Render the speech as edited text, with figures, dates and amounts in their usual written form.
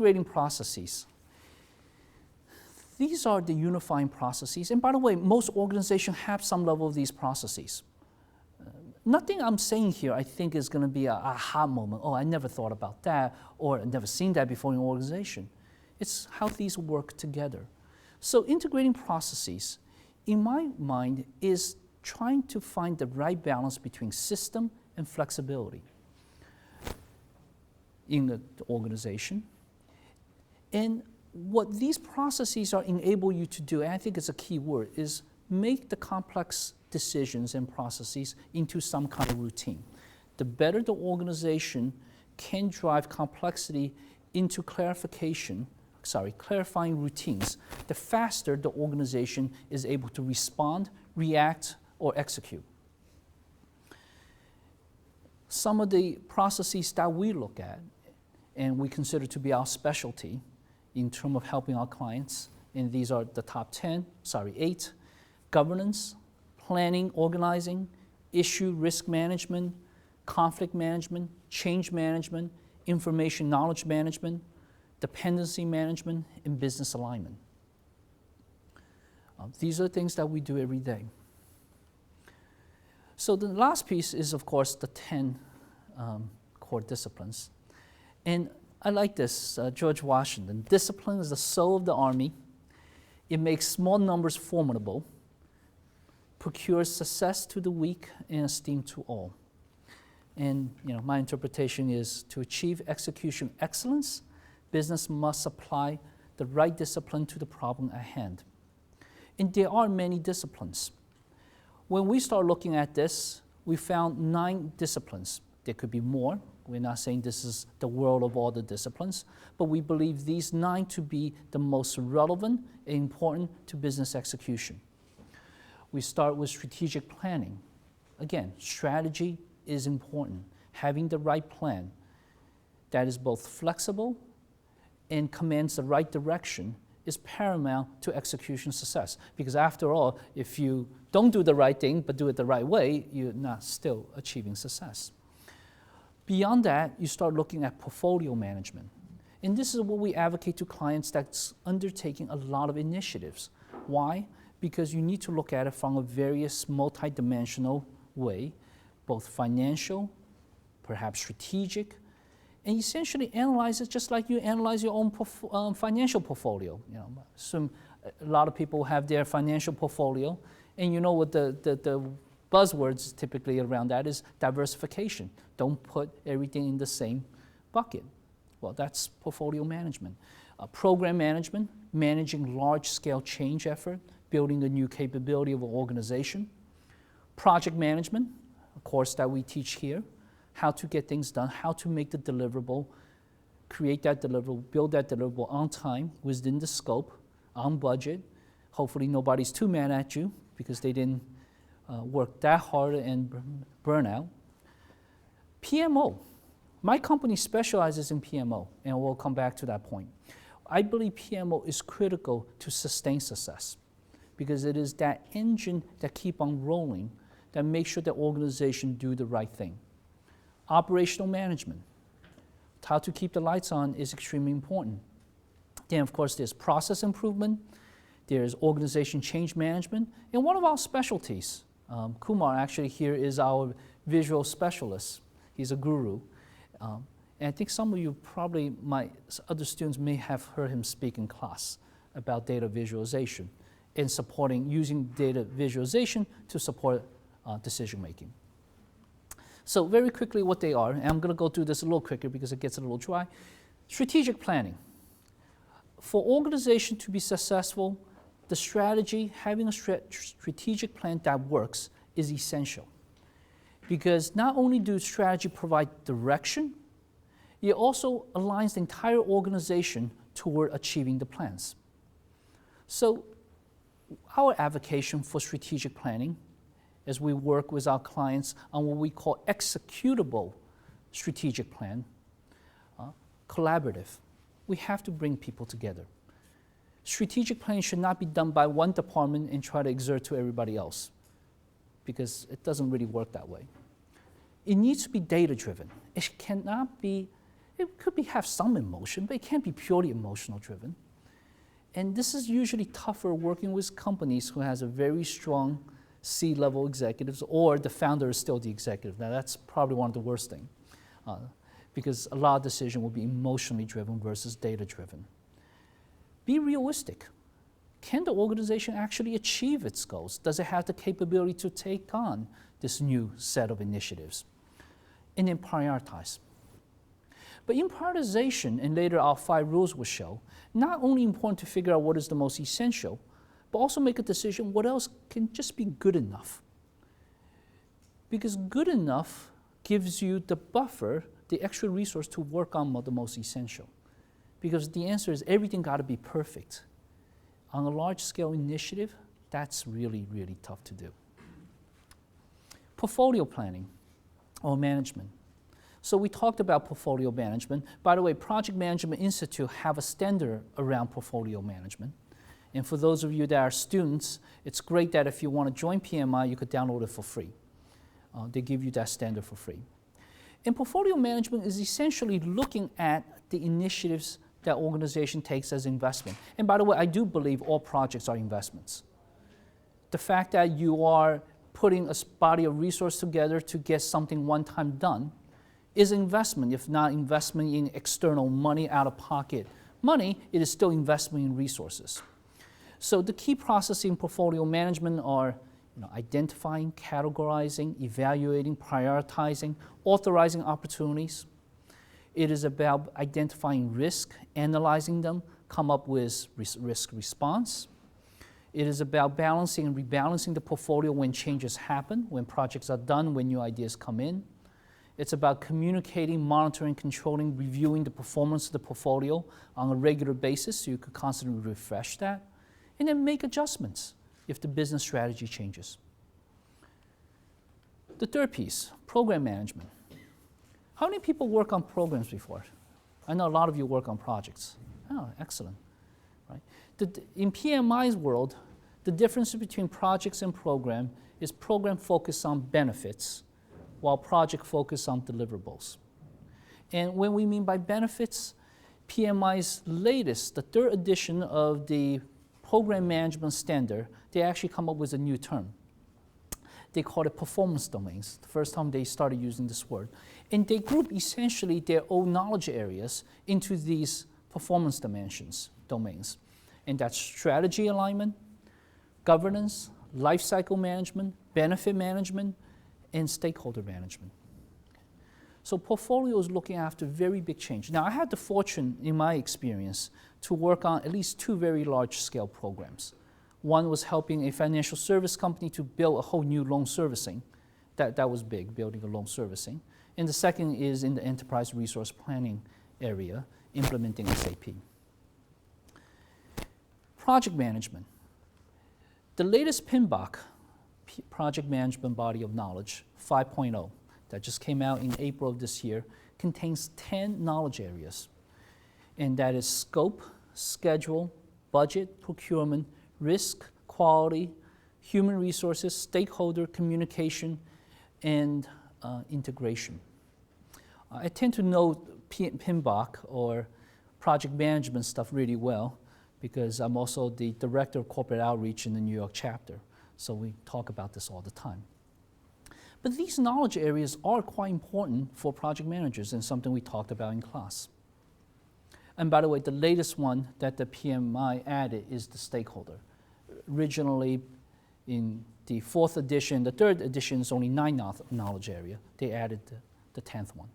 integrating processes. These are the unifying processes. And by the way, most organizations have some level of these processes. Nothing I'm saying here I think is going to be an aha moment. Oh, I never thought about that, or I've never seen that before in an organization. It's how these work together. So integrating processes, in my mind, is trying to find the right balance between system and flexibility in the organization. And what these processes are enable you to do, and I think it's a key word, is make the complex decisions and processes into some kind of routine. The better the organization can drive complexity into clarifying routines, the faster the organization is able to respond, react, or execute. Some of the processes that we look at and we consider to be our specialty in terms of helping our clients, and these are the top 8, governance, planning, organizing, issue risk management, conflict management, change management, information knowledge management, dependency management, and business alignment. These are things that we do every day. So the last piece is, of course, the 10 core disciplines. And I like this, George Washington. Discipline is the soul of the army. It makes small numbers formidable, procures success to the weak and esteem to all. And my interpretation is to achieve execution excellence, business must apply the right discipline to the problem at hand. And there are many disciplines. When we start looking at this, we found 9 disciplines. There could be more. We're not saying this is the world of all the disciplines, but we believe these 9 to be the most relevant and important to business execution. We start with strategic planning. Again, strategy is important. Having the right plan that is both flexible and commands the right direction is paramount to execution success. Because after all, if you don't do the right thing but do it the right way, you're not still achieving success. Beyond that, you start looking at portfolio management. And this is what we advocate to clients that's undertaking a lot of initiatives. Why? Because you need to look at it from a various multidimensional way, both financial, perhaps strategic, and essentially analyze it just like you analyze your own financial portfolio. A lot of people have their financial portfolio, and what the buzzwords typically around that is diversification. Don't put everything in the same bucket. Well, that's portfolio management. Program management, managing large-scale change effort, building a new capability of an organization. Project management, a course that we teach here, how to get things done, how to make the deliverable, create that deliverable, build that deliverable on time, within the scope, on budget. Hopefully nobody's too mad at you because they didn't work that hard and burn out. PMO. My company specializes in PMO, and we'll come back to that point. I believe PMO is critical to sustain success because it is that engine that keeps on rolling that makes sure the organization do the right thing. Operational management. How to keep the lights on is extremely important. Then, of course, there's process improvement, there's organization change management, and one of our specialties, Kumar actually here is our visual specialist. He's a guru. And I think some of you probably, other students may have heard him speak in class about data visualization and using data visualization to support decision making. So very quickly what they are, and I'm going to go through this a little quicker because it gets a little dry. Strategic planning. For organization to be successful, the strategy, having a strategic plan that works is essential. Because not only do strategy provide direction, it also aligns the entire organization toward achieving the plans. So our advocacy for strategic planning as we work with our clients on what we call executable strategic plan, collaborative. We have to bring people together. Strategic planning should not be done by one department and try to exert to everybody else, because it doesn't really work that way. It needs to be data-driven. It cannot be It could have some emotion, but it can't be purely emotional driven. And this is usually tougher working with companies who has a very strong C-level executives, or the founder is still the executive. Now that's probably one of the worst things, because a lot of decision will be emotionally driven versus data driven. Be realistic. Can the organization actually achieve its goals? Does it have the capability to take on this new set of initiatives? And then prioritize. But in prioritization, and later our 5 rules will show, not only important to figure out what is the most essential, but also make a decision what else can just be good enough. Because good enough gives you the buffer, the extra resource to work on the most essential. Because the answer is everything got to be perfect. On a large-scale initiative, that's really, really tough to do. Portfolio planning or management. So we talked about portfolio management. By the way, Project Management Institute have a standard around portfolio management. And for those of you that are students, it's great that if you want to join PMI, you could download it for free. They give you that standard for free. And portfolio management is essentially looking at the initiatives that organization takes as investment. And by the way, I do believe all projects are investments. The fact that you are putting a body of resource together to get something one time done is investment. If not investment in external money, out of pocket money, it is still investment in resources. So the key processes in portfolio management are identifying, categorizing, evaluating, prioritizing, authorizing opportunities. It is about identifying risk, analyzing them, come up with risk response. It is about balancing and rebalancing the portfolio when changes happen, when projects are done, when new ideas come in. It's about communicating, monitoring, controlling, reviewing the performance of the portfolio on a regular basis so you could constantly refresh that, and then make adjustments if the business strategy changes. The third piece, program management. How many people work on programs before? I know a lot of you work on projects. Oh, excellent. Right? In PMI's world, the difference between projects and program is program focused on benefits, while project focus on deliverables. And when we mean by benefits, PMI's latest, the 3rd edition of the program management standard, they actually come up with a new term. They call it performance domains, the first time they started using this word. And they group essentially their own knowledge areas into these performance domains. And that's strategy alignment, governance, life cycle management, benefit management, and stakeholder management. So portfolio is looking after very big change. Now I had the fortune in my experience to work on at least 2 very large scale programs. One was helping a financial service company to build a whole new loan servicing. That was big, building a loan servicing. And the second is in the enterprise resource planning area, implementing SAP. Project management. The latest PMBOK, Project Management Body of Knowledge 5.0, that just came out in April of this year, contains 10 knowledge areas. And that is scope, schedule, budget, procurement, risk, quality, human resources, stakeholder communication, and integration. I tend to know PMBOK or project management stuff really well because I'm also the director of corporate outreach in the New York chapter. So we talk about this all the time. But these knowledge areas are quite important for project managers and something we talked about in class. And by the way, the latest one that the PMI added is the stakeholder. Originally, in the 4th edition, the 3rd edition is only 9 knowledge area. They added the 10th one.